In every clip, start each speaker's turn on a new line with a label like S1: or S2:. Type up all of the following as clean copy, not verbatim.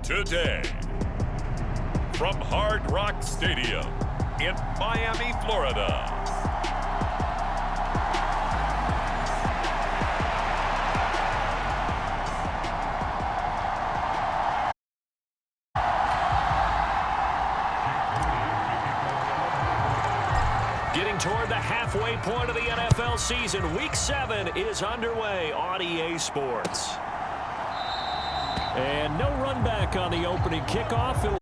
S1: Today, from Hard Rock Stadium in Miami, Florida.
S2: Getting toward the halfway point of the NFL season, Week 7 is underway on EA Sports. And no run back on the opening kickoff.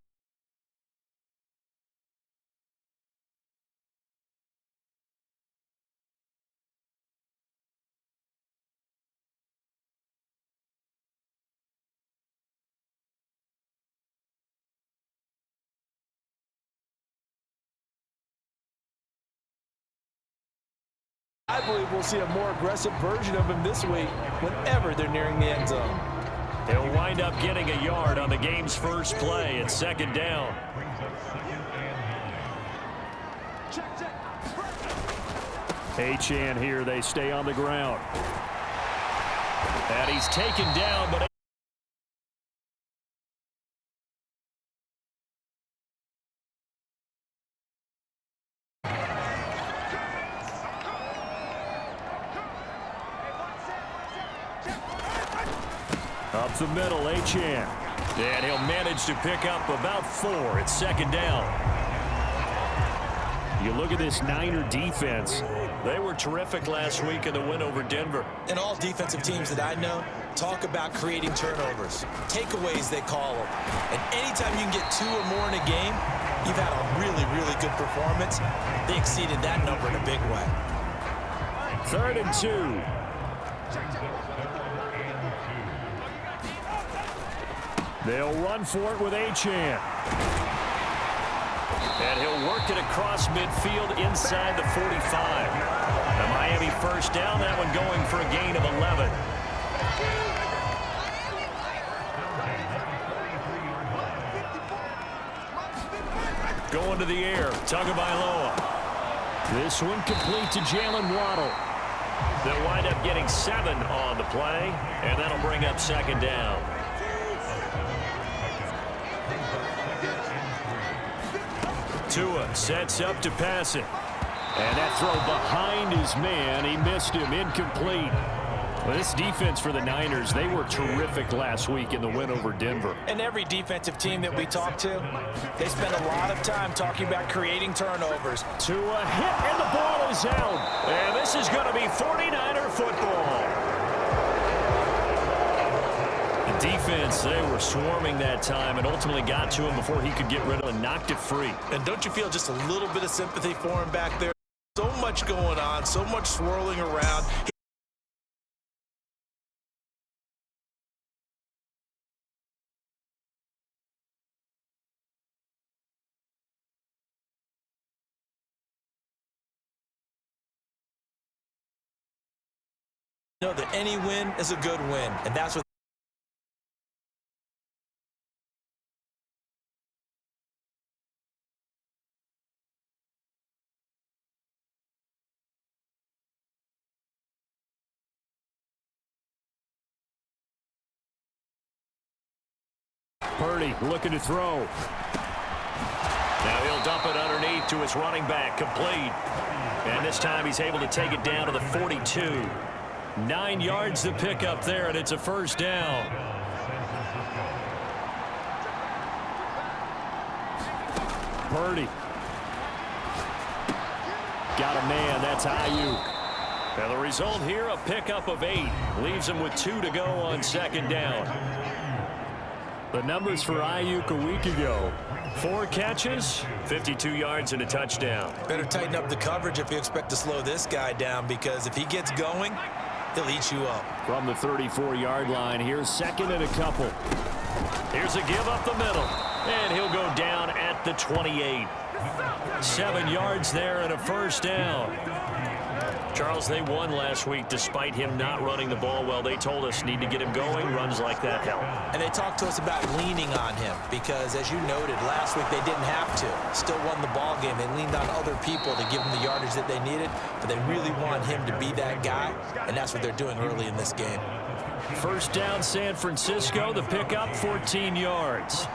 S3: I believe we'll see a more aggressive version of him this week whenever they're nearing the end zone.
S2: He'll wind up getting a yard on the game's first play. It's second down. Achane here. They stay on the ground. And he's taken down, but up the middle, Achane. And he'll manage to pick up about 4. It's second down. You look at this Niner defense. They were terrific last week in the win over Denver.
S3: And all defensive teams that I know talk about creating turnovers. Takeaways, they call them. And anytime you can get 2 or more in a game, you've had a really, really good performance. They exceeded that number in a big way.
S2: 3rd and 2. They'll run for it with Achane. And he'll work it across midfield inside the 45. The Miami first down, that one going for a gain of 11. Going to the air, Tagovailoa. This one complete to Jalen Waddle. They'll wind up getting 7 on the play, and that'll bring up second down. Tua sets up to pass it. And that throw behind his man. He missed him. Incomplete. Well, this defense for the Niners, they were terrific last week in the win over Denver.
S3: And every defensive team that we talk to, they spend a lot of time talking about creating turnovers.
S2: Tua hit, and the ball is out. And this is going to be 49er football. The defense, they were swarming that time and ultimately got to him before he could get rid of it and knocked it free.
S3: And don't you feel just a little bit of sympathy for him back there? So much going on, so much swirling around. You know that any win is a good win, and that's what
S2: Purdy looking to throw. Now he'll dump it underneath to his running back, complete. And this time he's able to take it down to the 42. 9 yards to pick up there, and it's a first down. Purdy. Got a man, that's Ayuk. And the result here, a pickup of 8. Leaves him with 2 to go on second down. The numbers for Ayuk a week ago. 4 catches, 52 yards, and a touchdown.
S3: Better tighten up the coverage if you expect to slow this guy down, because if he gets going, he'll eat you up.
S2: From the 34-yard line, here's second and a couple. Here's a give up the middle, and he'll go down at the 28. 7 yards there and a first down. Charles, they won last week despite him not running the ball well. They told us need to get him going. Runs like that help.
S3: And they talked to us about leaning on him because, as you noted, last week they didn't have to. Still won the ball game. They leaned on other people to give them the yardage that they needed, but they really want him to be that guy, and that's what they're doing early in this game.
S2: First down, San Francisco. The pickup, 14 yards.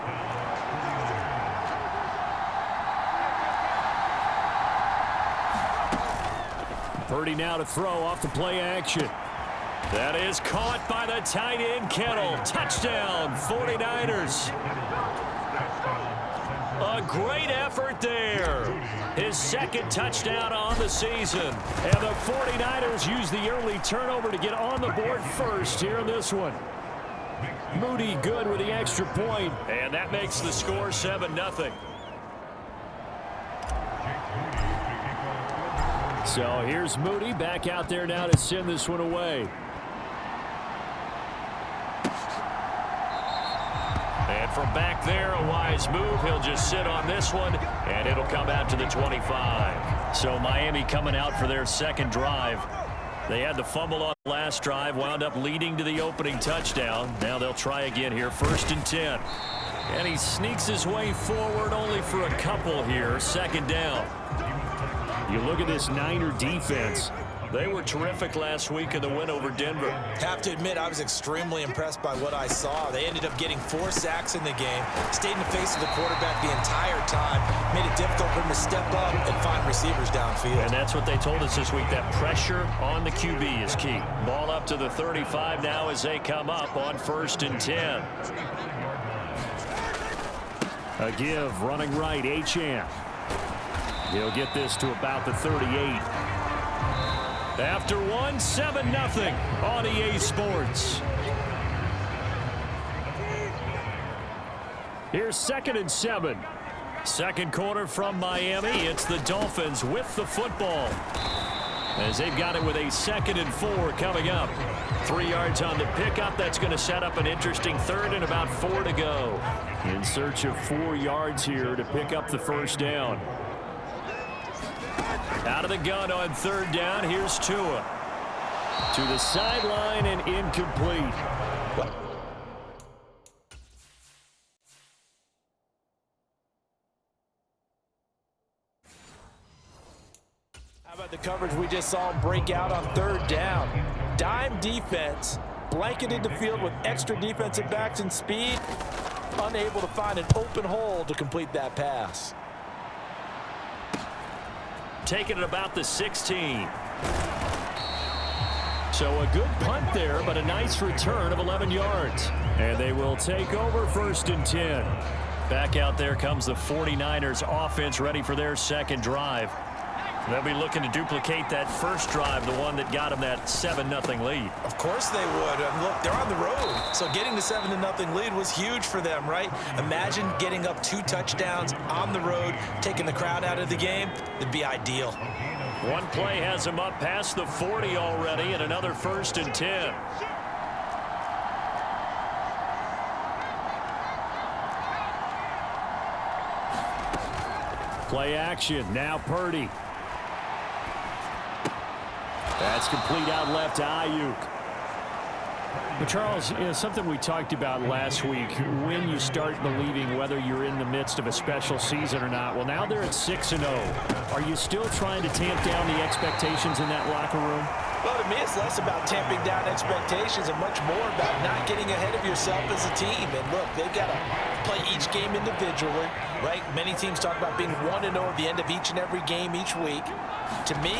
S2: Purdy now to throw off the play action. That is caught by the tight end, Kittle. Touchdown, 49ers. A great effort there. His second touchdown on the season. And the 49ers use the early turnover to get on the board first here in this one. Moody good with the extra point, and that makes the score 7-0. So here's Moody back out there now to send this one away. And from back there, a wise move. He'll just sit on this one, and it'll come out to the 25. So Miami coming out for their second drive. They had the fumble on the last drive, wound up leading to the opening touchdown. Now they'll try again here, 1st and 10. And he sneaks his way forward only for a couple here, second down. You look at this Niner defense. They were terrific last week in the win over Denver.
S3: Have to admit, I was extremely impressed by what I saw. They ended up getting 4 sacks in the game, stayed in the face of the quarterback the entire time, made it difficult for him to step up and find receivers downfield.
S2: And that's what they told us this week, that pressure on the QB is key. Ball up to the 35 now as they come up on 1st and 10. A give, running right, Achane. He'll get this to about the 38. After one, 7-0 on EA Sports. Here's 2nd and 7. Second quarter from Miami. It's the Dolphins with the football, as they've got it with a 2nd and 4 coming up. 3 yards on the pickup. That's going to set up an interesting 3rd and about 4 to go. In search of 4 yards here to pick up the first down. Out of the gun on 3rd down. Here's Tua. To the sideline and incomplete.
S3: How about the coverage we just saw break out on third down? Dime defense, blanketed the field with extra defensive backs and speed, unable to find an open hole to complete that pass.
S2: Taking it about the 16. So a good punt there, but a nice return of 11 yards. And they will take over 1st and 10. Back out there comes the 49ers offense ready for their second drive. They'll be looking to duplicate that first drive, the one that got them that 7-0 lead.
S3: Of course they would. Look, they're on the road. So getting the 7-0 lead was huge for them, right? Imagine getting up 2 touchdowns on the road, taking the crowd out of the game. It'd be ideal.
S2: One play has them up past the 40 already, and another 1st and 10. Play action. Now Purdy. That's complete out left to Ayuk.
S4: Well, Charles, something we talked about last week, when you start believing whether you're in the midst of a special season or not. Well, now they're at 6-0. Are you still trying to tamp down the expectations in that locker room?
S3: Well, to me, it's less about tamping down expectations and much more about not getting ahead of yourself as a team. And look, they've got to play each game individually, right? Many teams talk about being 1-0 at the end of each and every game each week. To me,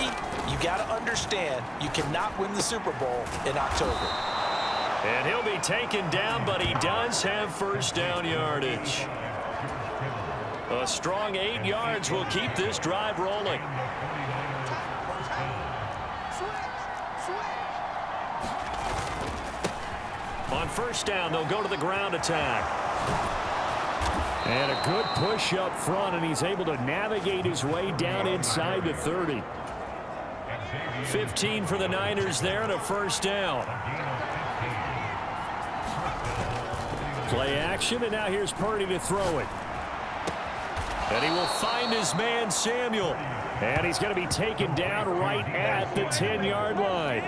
S3: you got to understand you cannot win the Super Bowl in October.
S2: And he'll be taken down, but he does have 1st down yardage. A strong 8 yards will keep this drive rolling. On 1st down, they'll go to the ground attack.
S4: And a good push up front, and he's able to navigate his way down inside the 30.
S2: 15 for the Niners there, and a 1st down.
S4: Play action, and now here's Purdy to throw it.
S2: And he will find his man, Samuel.
S4: And he's going to be taken down right at the 10-yard line.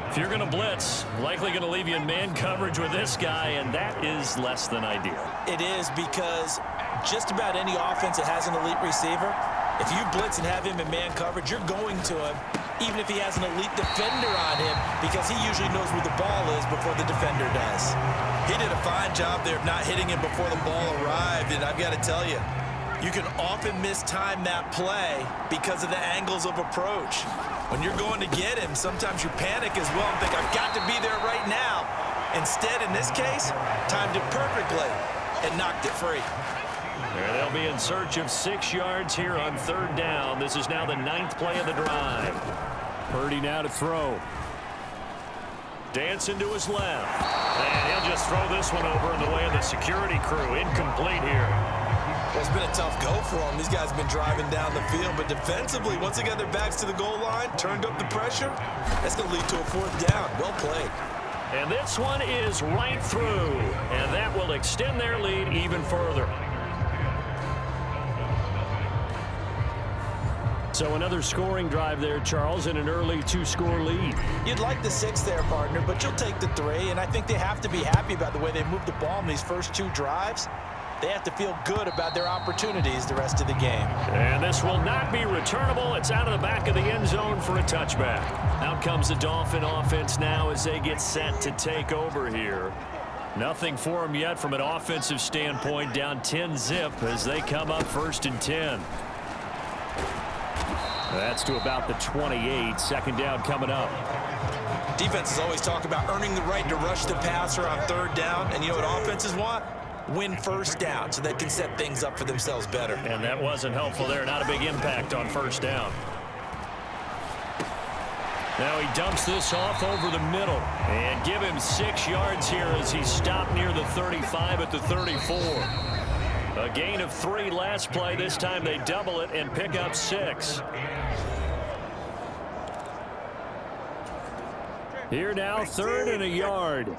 S2: If you're going to blitz, likely going to leave you in man coverage with this guy, and that is less than ideal.
S3: It is, because just about any offense that has an elite receiver, if you blitz and have him in man coverage, you're going to him, even if he has an elite defender on him, because he usually knows where the ball is before the defender does. He did a fine job there of not hitting him before the ball arrived, and I've got to tell you, you can often mistime that play because of the angles of approach. When you're going to get him, sometimes you panic as well and think, I've got to be there right now. Instead, in this case, timed it perfectly and knocked it free.
S2: And they'll be in search of 6 yards here on 3rd down. This is now the 9th play of the drive.
S4: Purdy now to throw.
S2: Dancing to his left. And he'll just throw this one over in the way of the security crew. Incomplete here.
S3: Well, it's been a tough go for them. These guys have been driving down the field, but defensively, once they got their backs to the goal line, turned up the pressure, that's going to lead to a 4th down. Well played.
S2: And this one is right through, and that will extend their lead even further.
S4: So another scoring drive there, Charles, and an early 2-score lead.
S3: You'd like the 6 there, partner, but you'll take the 3, and I think they have to be happy about the way they moved the ball in these first 2 drives. They have to feel good about their opportunities the rest of the game.
S2: And this will not be returnable. It's out of the back of the end zone for a touchback. Out comes the Dolphin offense now as they get set to take over here. Nothing for them yet from an offensive standpoint, down 10-zip as they come up 1st and 10.
S4: That's to about the 28. 2nd down coming up.
S3: Defenses always talk about earning the right to rush the passer on 3rd down, and you know what offenses want? Win 1st down so they can set things up for themselves better.
S2: And that wasn't helpful there. Not a big impact on 1st down. Now he dumps this off over the middle and give him 6 yards here as he stopped near the 35 at the 34. A gain of 3 last play. This time they double it and pick up 6.
S4: Here now, 3rd and a yard.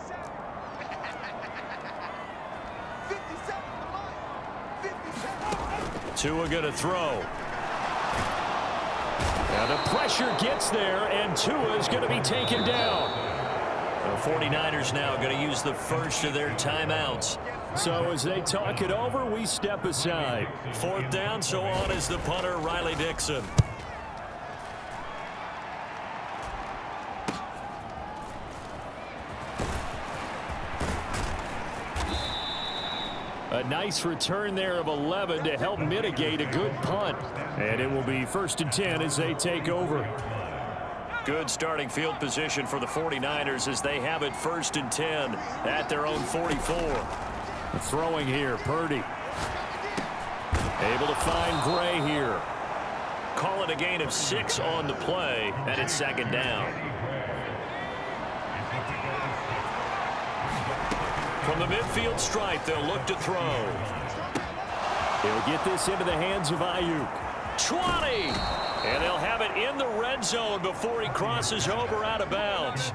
S2: Tua going to throw.
S4: Now the pressure gets there, and Tua is going to be taken down.
S2: The 49ers now going to use the first of their timeouts.
S4: So as they talk it over, we step aside.
S2: 4th down, so on is the punter, Riley Dixon.
S4: A nice return there of 11 to help mitigate a good punt. And it will be 1st and 10 as they take over.
S2: Good starting field position for the 49ers as they have it 1st and 10 at their own 44.
S4: Throwing here, Purdy. Able to find Gray here.
S2: Call it a gain of 6 on the play, and it's 2nd down. From the midfield stripe, they'll look to throw.
S4: They'll get this into the hands of Ayuk.
S2: 20! And they'll have it in the red zone before he crosses over out of bounds.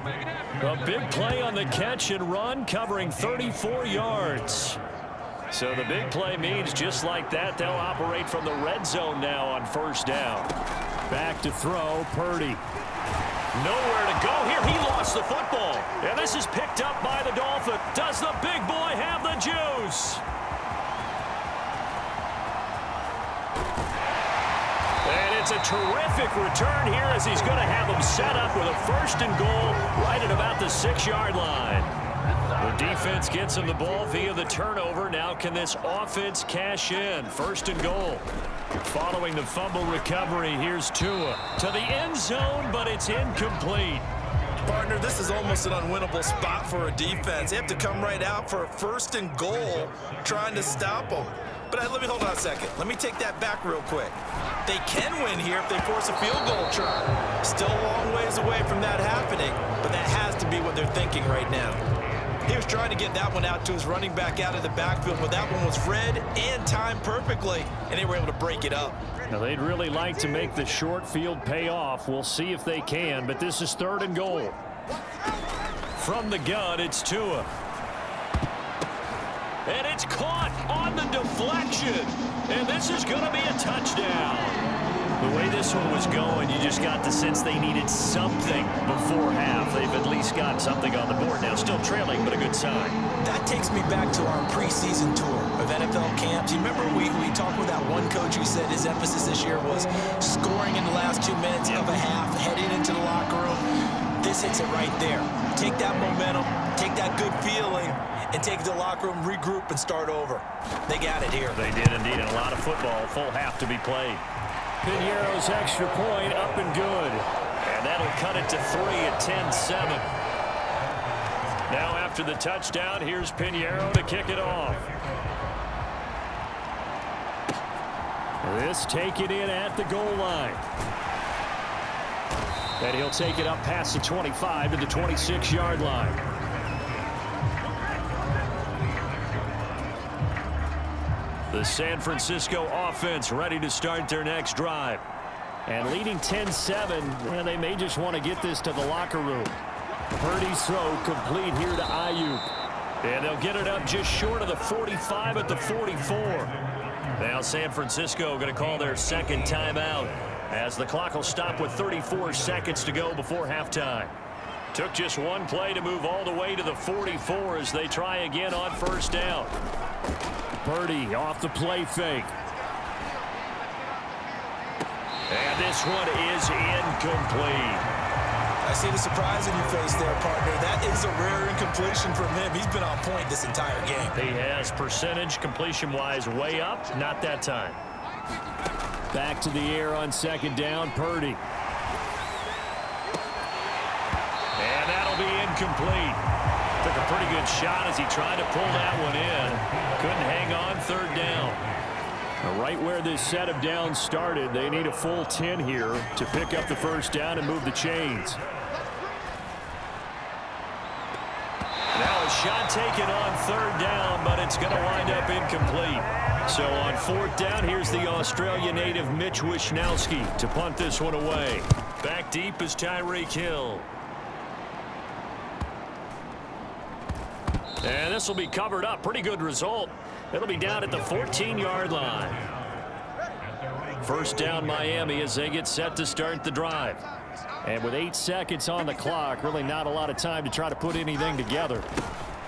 S2: A big play on the catch and run, covering 34 yards. So the big play means just like that, they'll operate from the red zone now on 1st down.
S4: Back to throw, Purdy.
S2: Nowhere to go here. He lost the football. And this is picked up by the Dolphin. Does the big boy have the juice? And it's a terrific return here as he's going to have them set up with a 1st and goal right at about the 6-yard line. The defense gets him the ball via the turnover. Now can this offense cash in? 1st and goal. Following the fumble recovery, here's Tua to the end zone, but it's incomplete.
S3: Partner, this is almost an unwinnable spot for a defense. They have to come right out for a 1st and goal trying to stop them. But let me hold on a second. Let me take that back real quick. They can win here if they force a field goal try. Still a long ways away from that happening, but that has to be what they're thinking right now. He was trying to get that one out to his running back out of the backfield, but that one was read and timed perfectly, and they were able to break it up.
S4: Now, they'd really like to make the short field pay off. We'll see if they can, but this is 3rd and goal.
S2: From the gun, it's Tua. And it's caught on the deflection. And this is going to be a touchdown. The way this one was going, you just got the sense they needed something before half. They've at least got something on the board now. Still trailing, but a good sign.
S3: That takes me back to our preseason tour of NFL camps. You remember we talked with that one coach who said his emphasis this year was scoring in the last 2 minutes of a half, heading into the locker room. This hits it right there. Take that momentum, take that good feeling, and take it to the locker room, regroup, and start over. They got it here.
S2: They did indeed, and a lot of football, full half to be played.
S4: Piñeiro's extra point up and good.
S2: And that'll cut it to 3 at 10-7. Now after the touchdown, here's Piñeiro to kick it off.
S4: This taken in at the goal line. And he'll take it up past the 25 to the 26-yard line.
S2: The San Francisco offense ready to start their next drive.
S4: And leading 10-7, well, they may just want to get this to the locker room. Purdy's throw complete here to Ayuk.
S2: And they'll get it up just short of the 45 at the 44. Now San Francisco going to call their 2nd timeout as the clock will stop with 34 seconds to go before halftime. Took just one play to move all the way to the 44 as they try again on 1st down.
S4: Purdy off the play fake.
S2: And this one is incomplete.
S3: I see the surprise in your face there, partner. That is a rare incompletion from him. He's been on point this entire game.
S2: He has percentage completion-wise way up. Not that time.
S4: Back to the air on 2nd down, Purdy.
S2: And that'll be incomplete. Took a pretty good shot as he tried to pull that one in. Couldn't hang on 3rd down.
S4: Right where this set of downs started, they need a full 10 here to pick up the 1st down and move the chains.
S2: Now a shot taken on 3rd down, but it's going to wind up incomplete. So on 4th down, here's the Australia native Mitch Wishnowsky to punt this one away. Back deep is Tyreek Hill. And this will be covered up. Pretty good result. It'll be down at the 14-yard line. 1st down Miami as they get set to start the drive.
S4: And with 8 seconds on the clock, really not a lot of time to try to put anything together.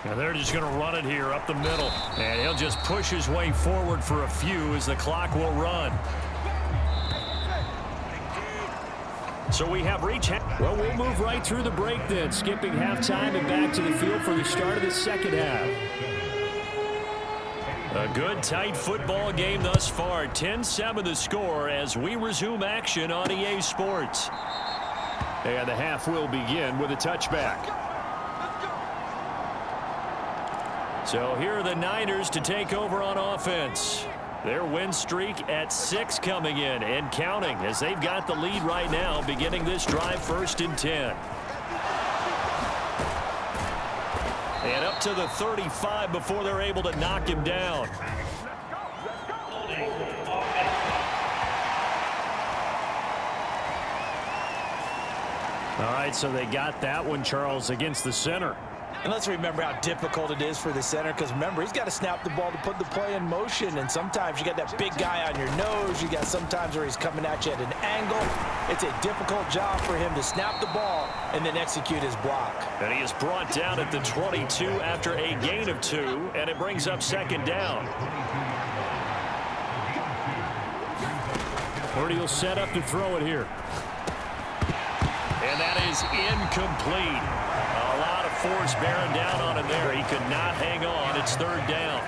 S2: And they're just going to run it here up the middle. And he'll just push his way forward for a few as the clock will run. So we have reached.
S4: Well, we'll move right through the break then, skipping halftime and back to the field for the start of the 2nd half.
S2: A good, tight football game thus far. 10-7 the score as we resume action on EA Sports.
S4: And the half will begin with a touchback.
S2: So here are the Niners to take over on offense. Their win streak at 6 coming in and counting as they've got the lead right now beginning this drive 1st and 10. And up to the 35 before they're able to knock him down.
S4: All right, so they got that one, Charles, against the center.
S3: And let's remember how difficult it is for the center, because remember, he's got to snap the ball to put the play in motion, and sometimes you got that big guy on your nose. You got sometimes where he's coming at you at an angle. It's a difficult job for him to snap the ball and then execute his block.
S2: And he is brought down at the 22 after a gain of 2, and it brings up 2nd down.
S4: Purdy will set up to throw it here.
S2: And that is incomplete. A lot of force bearing down on him there. He could not hang on. It's 3rd down.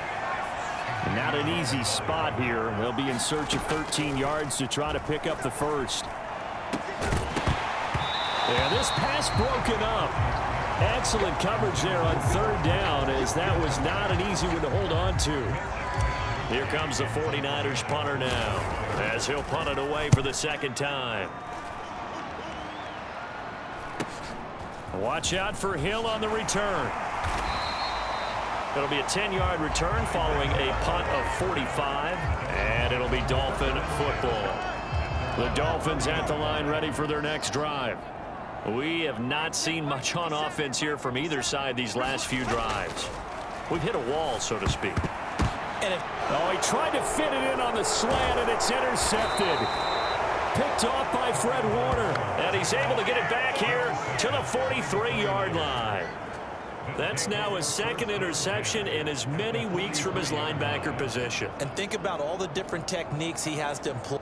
S4: And not an easy spot here. They'll be in search of 13 yards to try to pick up the first. And this pass broken up. Excellent coverage there on 3rd down, as that was not an easy one to hold on to.
S2: Here comes the 49ers punter now, as he'll punt it away for the 2nd time. Watch out for Hill on the return. It'll be a 10-yard return following a punt of 45, and it'll be Dolphin football. The Dolphins at the line ready for their next drive. We have not seen much on offense here from either side these last few drives. We've hit a wall, so to speak.
S4: Oh, he tried to fit it in on the slant, and it's intercepted. Picked off by Fred Warner.
S2: And he's able to get it back here to the 43-yard line. That's now his 2nd interception in as many weeks from his linebacker position.
S3: And think about all the different techniques he has to employ.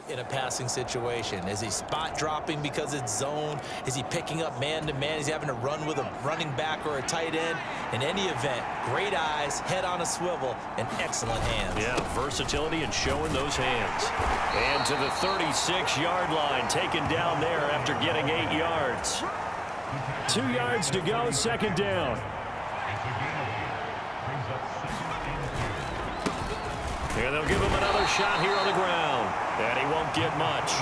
S3: In a passing situation. Is he spot dropping because it's zone? Is he picking up man-to-man? Is he having to run with a running back or a tight end? In any event, great eyes, head on a swivel, and excellent hands.
S2: Yeah, versatility and showing those hands. And to the 36-yard line, taken down there after getting 8 yards.
S4: 2 yards to go, 2nd down.
S2: And they'll give him another shot here on the ground. And he won't get much.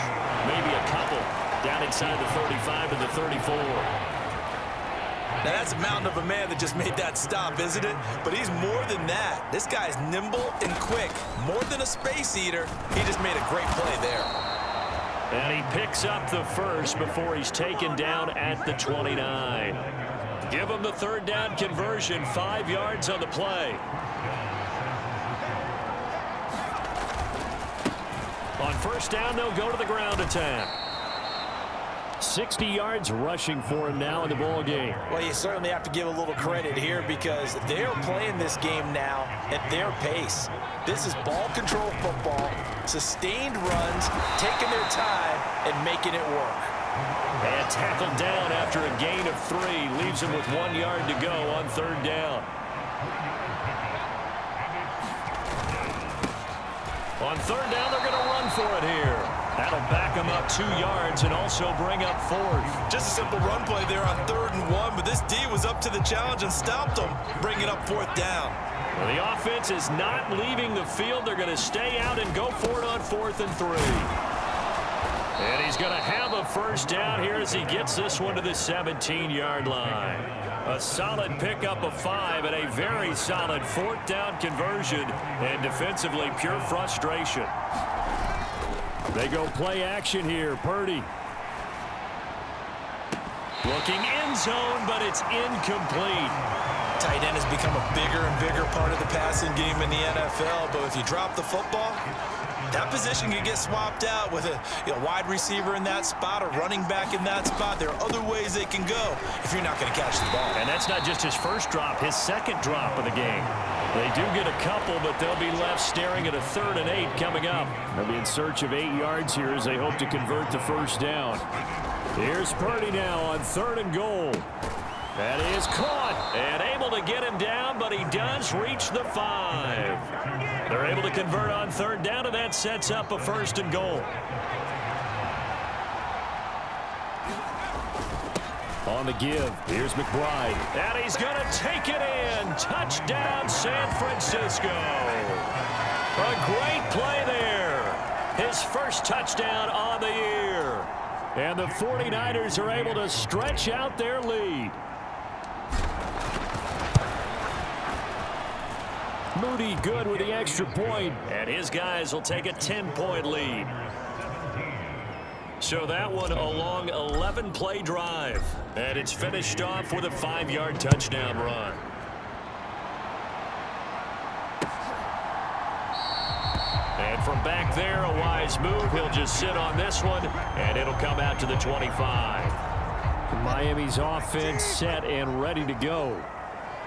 S2: Maybe a couple. Down inside the 35 to the 34.
S3: Now that's a mountain of a man that just made that stop, isn't it? But he's more than that. This guy's nimble and quick. More than a space eater. He just made a great play there.
S2: And he picks up the first before he's taken down at the 29. Give him the 3rd down conversion. 5 yards on the play. On 1st down, they'll go to the ground attack.
S4: 60 yards rushing for him now in the ball game.
S3: Well, you certainly have to give a little credit here because they're playing this game now at their pace. This is ball control football, sustained runs, taking their time and making it work.
S2: And tackled down after a gain of 3. Leaves him with 1 yard to go on 3rd down. On 3rd down, they're going to run for it here. That'll back them up 2 yards and also bring up 4th.
S3: Just a simple run play there on 3rd and 1, but this D was up to the challenge and stopped them, bringing up 4th down.
S2: Well, the offense is not leaving the field. They're going to stay out and go for it on 4th and 3. And he's going to have a 1st down here as he gets this one to the 17-yard line. A solid pickup of 5 and a very solid 4th down conversion, and defensively pure frustration.
S4: They go play action here. Purdy.
S2: Looking end zone, but it's incomplete.
S3: Tight end has become a bigger and bigger part of the passing game in the NFL, but if you drop the football, that position can get swapped out with a wide receiver in that spot, a running back in that spot. There are other ways they can go if you're not going to catch the ball.
S2: And that's not just his first drop, his second drop of the game. They do get a couple, but they'll be left staring at a 3rd and 8 coming up.
S4: They'll be in search of 8 yards here as they hope to convert the first down. Here's Purdy now on 3rd and goal. That is caught and able to get him down, but he does reach the 5. They're able to convert on 3rd down, and that sets up a 1st and goal. On the give, here's McBride. And he's going to take it in. Touchdown, San Francisco. A great play there. His first touchdown on the year. And the 49ers are able to stretch out their lead. Moody good with the extra point. And his guys will take a 10-point lead. So that one a long 11-play drive. And it's finished off with a 5-yard touchdown run. And from back there, a wise move. He'll just sit on this one, and it'll come out to the 25. Miami's offense set and ready to go.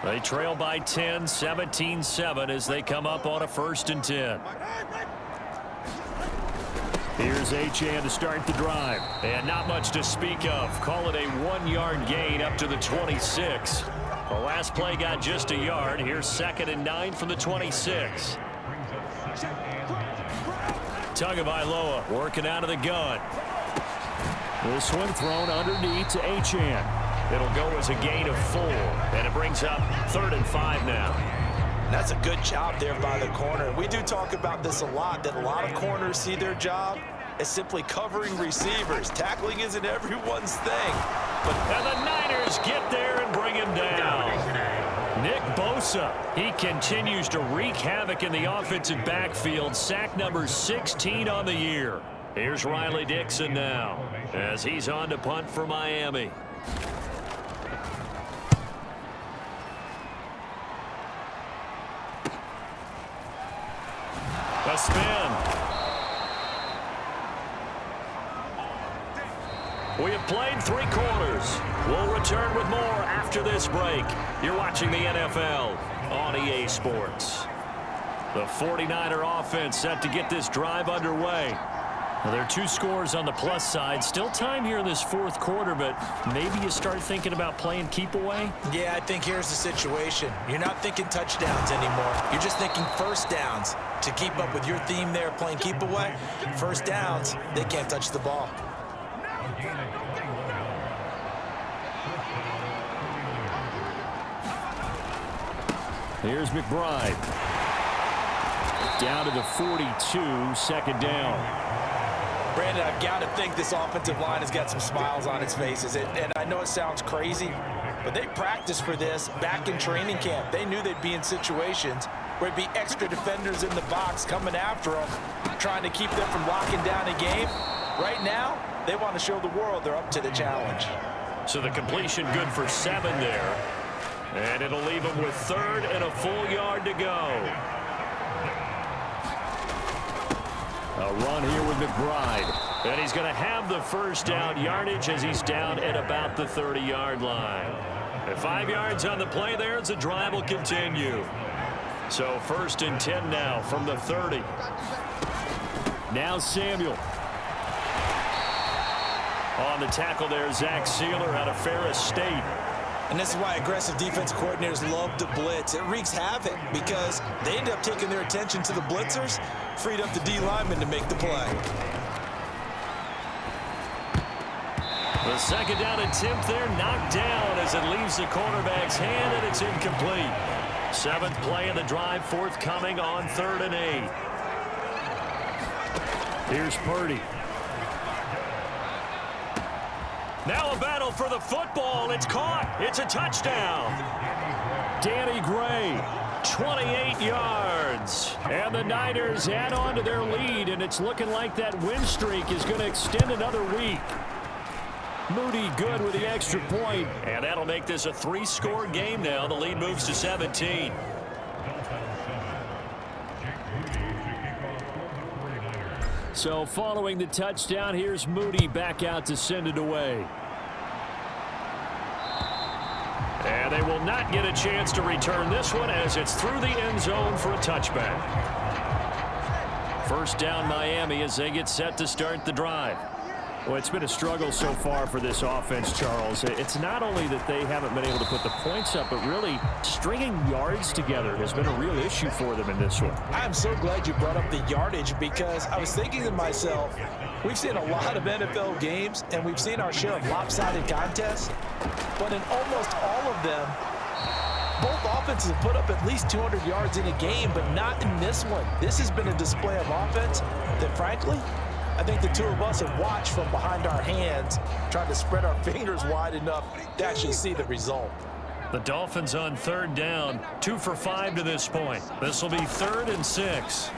S4: They trail by 10, 17-7 as they come up on a 1st and 10. Here's Achane to start the drive. And not much to speak of. Call it a 1-yard gain up to the 26. The last play got just a yard. Here's 2nd and 9 from the 26. Tagovailoa working out of the gun. This one thrown underneath to Achane. It'll go as a gain of 4. And it brings up 3rd and 5 now.
S3: That's a good job there by the corner. We do talk about this a lot, that a lot of corners see their job as simply covering receivers. Tackling isn't everyone's thing.
S2: And the Niners get there and bring him down. Nick Bosa, he continues to wreak havoc in the offensive backfield. Sack number 16 on the year. Here's Riley Dixon now as he's on to punt for Miami. A spin. We have played 3 quarters. We'll return with more after this break. You're watching the NFL on EA Sports. The 49er offense set to get this drive underway. Well, there are 2 scores on the plus side. Still time here in this 4th quarter, but maybe you start thinking about playing keep away?
S3: Yeah, I think here's the situation. You're not thinking touchdowns anymore. You're just thinking 1st downs. To keep up with your theme there, playing keep away, 1st downs, they can't touch the ball.
S4: Here's McBride. Down to the 42, 2nd down.
S3: Brandon, I've got to think this offensive line has got some smiles on its faces. And I know it sounds crazy, but they practiced for this back in training camp. They knew they'd be in situations where it'd be extra defenders in the box coming after them, trying to keep them from locking down a game. Right now, they want to show the world they're up to the challenge.
S2: So the completion good for 7 there. And it'll leave them with 3rd and a full yard to go.
S4: A run here with McBride.
S2: And he's going to have the 1st down yardage as he's down at about the 30-yard line. And 5 yards on the play there as the drive will continue. So 1st and 10 now from the 30.
S4: Now Samuel.
S2: On the tackle there, Zach Sealer out of Ferris State.
S3: And this is why aggressive defense coordinators love to blitz. It wreaks havoc because they end up taking their attention to the blitzers, freed up the D lineman to make the play.
S2: The 2nd down attempt there knocked down as it leaves the cornerback's hand, and it's incomplete. 7th play of the drive forthcoming on 3rd and 8.
S4: Here's Purdy.
S2: Now a battle for the football. It's caught. It's a touchdown.
S4: Danny Gray,
S2: 28 yards.
S4: and the Niners add on to their lead, and it's looking like that win streak is going to extend another week. Moody good with the extra point.
S2: And that'll make this a 3-score game now. The lead moves to 17.
S4: So following the touchdown, here's Moody back out to send it away. And they will not get a chance to return this one as it's through the end zone for a touchback. First down Miami as they get set to start the drive. Well, it's been a struggle so far for this offense, Charles. It's not only that they haven't been able to put the points up, but really stringing yards together has been a real issue for them in this one.
S3: I'm so glad you brought up the yardage because I was thinking to myself, we've seen a lot of NFL games and we've seen our share of lopsided contests, but in almost all of them, both offenses have put up at least 200 yards in a game, but not in this one. This has been a display of offense that, frankly, I think the two of us have watched from behind our hands, trying to spread our fingers wide enough to actually see the result.
S2: The Dolphins on third down, 2 for 5 to this point. This will be 3rd and 6.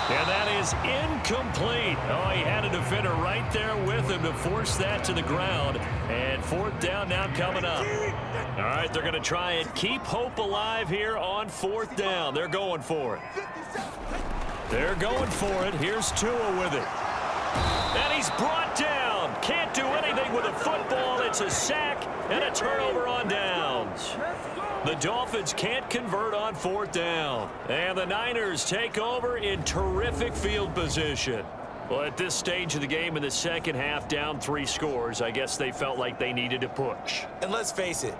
S2: And that is incomplete. Oh, he had a defender right there with him to force that to the ground. And 4th down now coming up. All right, they're going to try and keep hope alive here on 4th down. They're going for it. They're going for it. Here's Tua with it. And he's brought down. Can't do anything with a football. It's a sack and a turnover on downs. The Dolphins can't convert on 4th down. And the Niners take over in terrific field position. Well, at this stage of the game in the second half, down 3 scores, I guess they felt like they needed to push.
S3: And let's face it,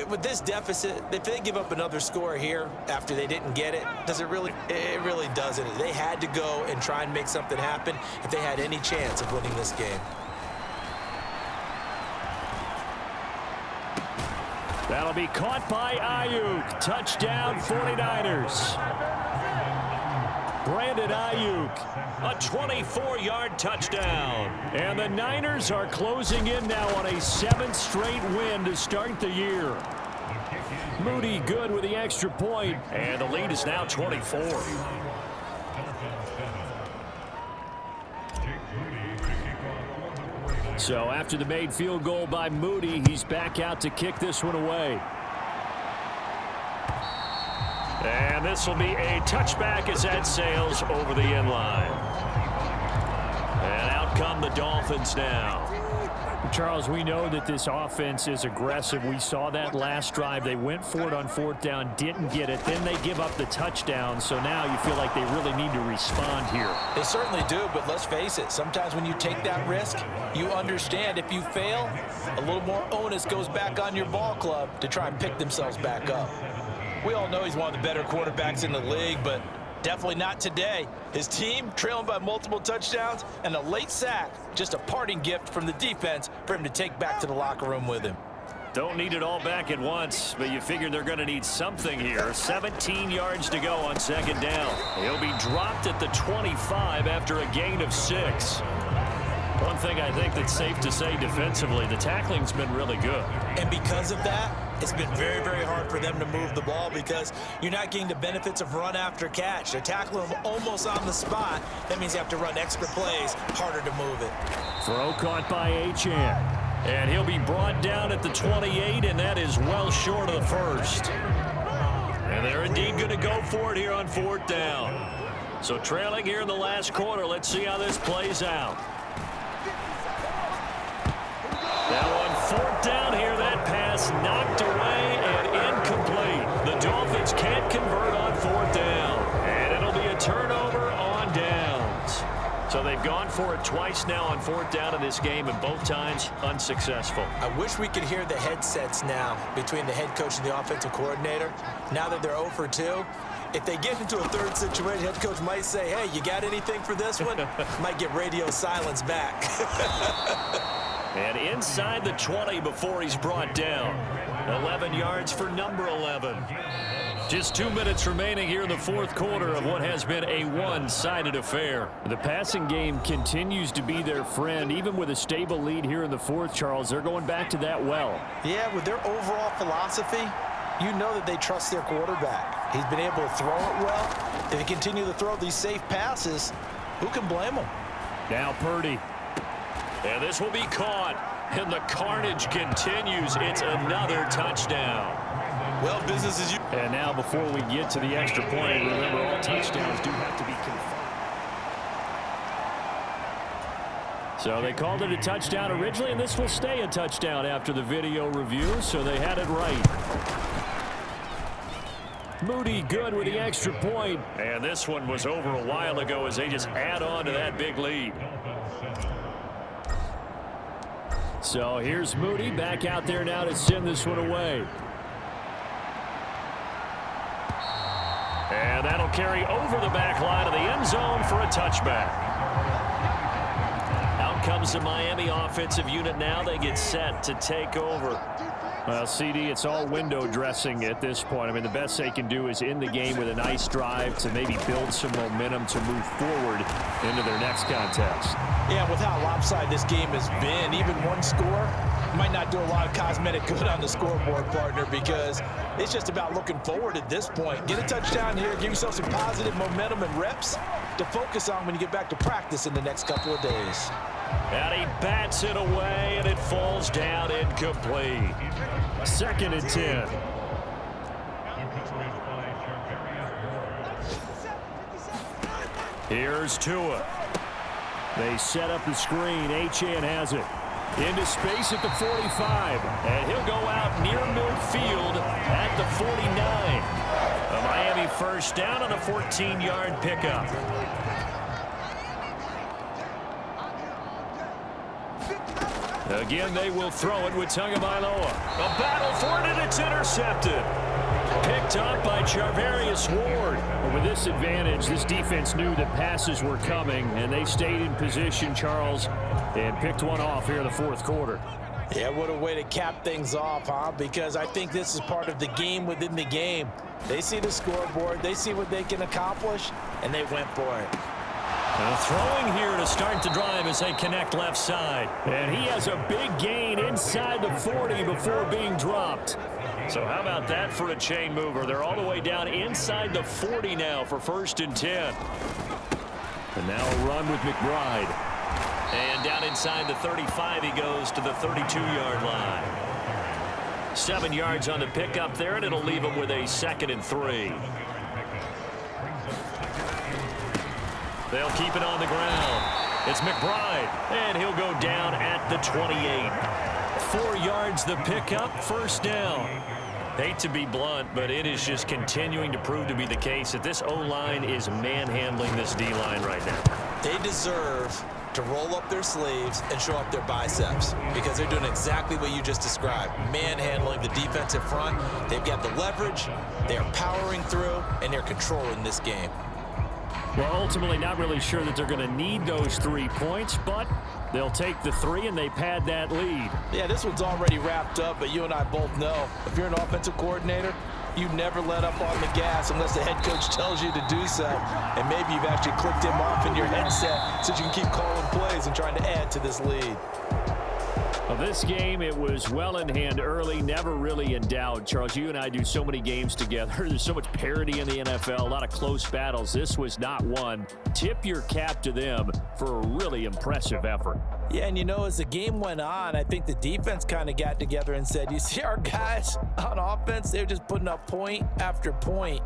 S3: with this deficit, if they give up another score here after they didn't get it, does it really? It really doesn't. They had to go and try and make something happen if they had any chance of winning this game.
S4: That'll be caught by Ayuk. Touchdown 49ers. Brandon Ayuk, a 24-yard touchdown. And the Niners are closing in now on a 7th straight win to start the year. Moody good with the extra point.
S2: And the lead is now 24.
S4: So after the made field goal by Moody, he's back out to kick this one away.
S2: And this will be a touchback as that sails over the end line. And out come the Dolphins now.
S4: Charles, we know that this offense is aggressive. We saw that last drive. They went for it on 4th down, didn't get it. Then they give up the touchdown. So now you feel like they really need to respond here.
S3: They certainly do, but let's face it. Sometimes when you take that risk, you understand if you fail, a little more onus goes back on your ball club to try and pick themselves back up. We all know he's one of the better quarterbacks in the league, but definitely not today. His team trailing by multiple touchdowns and a late sack, just a parting gift from the defense for him to take back to the locker room with him.
S2: Don't need it all back at once, but you figure they're going to need something here. 17 yards to go on 2nd down. He'll be dropped at the 25 after a gain of 6. One thing I think that's safe to say defensively, the tackling's been really good.
S3: And because of that, it's been very, very hard for them to move the ball because you're not getting the benefits of run after catch. They're tackling them almost on the spot. That means you have to run extra plays, harder to move it.
S4: Throw caught by Achane.
S2: And he'll be brought down at the 28, and that is well short of the first. And they're indeed going to go for it here on 4th down. So trailing here in the last quarter, let's see how this plays out. Now on 4th down here, that pass knocked away and incomplete. The Dolphins can't convert on 4th down. And it'll be a turnover on downs. So they've gone for it twice now on 4th down in this game, and both times unsuccessful.
S3: I wish we could hear the headsets now between the head coach and the offensive coordinator. Now that they're 0 for 2, if they get into a third situation, head coach might say, hey, you got anything for this one? Might get radio silence back.
S2: And inside the 20 before he's brought down. 11 yards for number 11. Just 2 minutes remaining here in the 4th quarter of what has been a one-sided affair.
S4: The passing game continues to be their friend. Even with a stable lead here in the 4th, Charles, they're going back to that well.
S3: Yeah, with their overall philosophy, you know that they trust their quarterback. He's been able to throw it well. If they continue to throw these safe passes, who can blame them?
S4: Now Purdy.
S2: And this will be caught. And the carnage continues. It's another touchdown.
S3: Well, business as usual.
S4: And now before we get to the extra point, remember all touchdowns do have to be confirmed. So they called it a touchdown originally, and this will stay a touchdown after the video review, so they had it right. Moody good with the extra point.
S2: And this one was over a while ago as they just add on to that big lead.
S4: So here's Moody back out there now to send this one away.
S2: And that'll carry over the back line of the end zone for a touchback. Out comes the Miami offensive unit now. They get set to take over.
S4: Well, CD, it's all window dressing at this point. I mean, the best they can do is end the game with a nice drive to maybe build some momentum to move forward into their next contest.
S3: Yeah, with how lopsided this game has been, even one score might not do a lot of cosmetic good on the scoreboard, partner, because it's just about looking forward at this point. Get a touchdown here, give yourself some positive momentum and reps to focus on when you get back to practice in the next couple of days.
S2: And he bats it away, and it falls down incomplete.
S4: 2nd and 10.
S2: Here's Tua.
S4: They set up the screen. Achane has it. Into space at the 45.
S2: And he'll go out near midfield at the 49. A Miami first down on a 14-yard pickup.
S4: Again, they will throw it with Tagovailoa.
S2: A battle for it, and it's intercepted. Picked up by Charvarius Ward.
S4: But with this advantage, this defense knew that passes were coming, and they stayed in position, Charles, and picked one off here in the 4th quarter.
S3: Yeah, what a way to cap things off, huh? Because I think this is part of the game within the game. They see the scoreboard, they see what they can accomplish, and they went for it.
S2: Throwing here to start the drive as they connect left side.
S4: And he has a big gain inside the 40 before being dropped.
S2: So how about that for a chain mover? They're all the way down inside the 40 now for 1st and 10.
S4: And now a run with McBride.
S2: And down inside the 35 he goes to the 32-yard line. 7 yards on the pickup there, and it'll leave him with a 2nd and 3. They'll keep it on the ground. It's McBride, and he'll go down at the 28. 4 yards the pickup, 1st down. Hate to be blunt, but it is just continuing to prove to be the case that this O-line is manhandling this D-line right now.
S3: They deserve to roll up their sleeves and show up their biceps because they're doing exactly what you just described, manhandling the defensive front. They've got the leverage, they're powering through, and they're controlling this game.
S4: Well, ultimately not really sure that they're going to need those 3 points, but they'll take the 3 and they pad that lead.
S3: Yeah, this one's already wrapped up, but you and I both know if you're an offensive coordinator, you never let up on the gas unless the head coach tells you to do so. And maybe you've actually clicked him off in your headset so you can keep calling plays and trying to add to this lead.
S4: Well, this game, it was well in hand early, never really in doubt. Charles, you and I do so many games together. There's so much parity in the NFL, a lot of close battles. This was not one. Tip your cap to them for a really impressive effort.
S3: Yeah, and you know, as the game went on, I think the defense kind of got together and said, you see our guys on offense, they're just putting up point after point.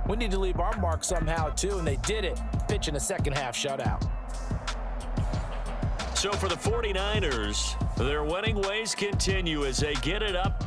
S3: We need to leave our mark somehow, too, and they did it, pitching a second-half shutout.
S2: So for the 49ers, their winning ways continue as they get it up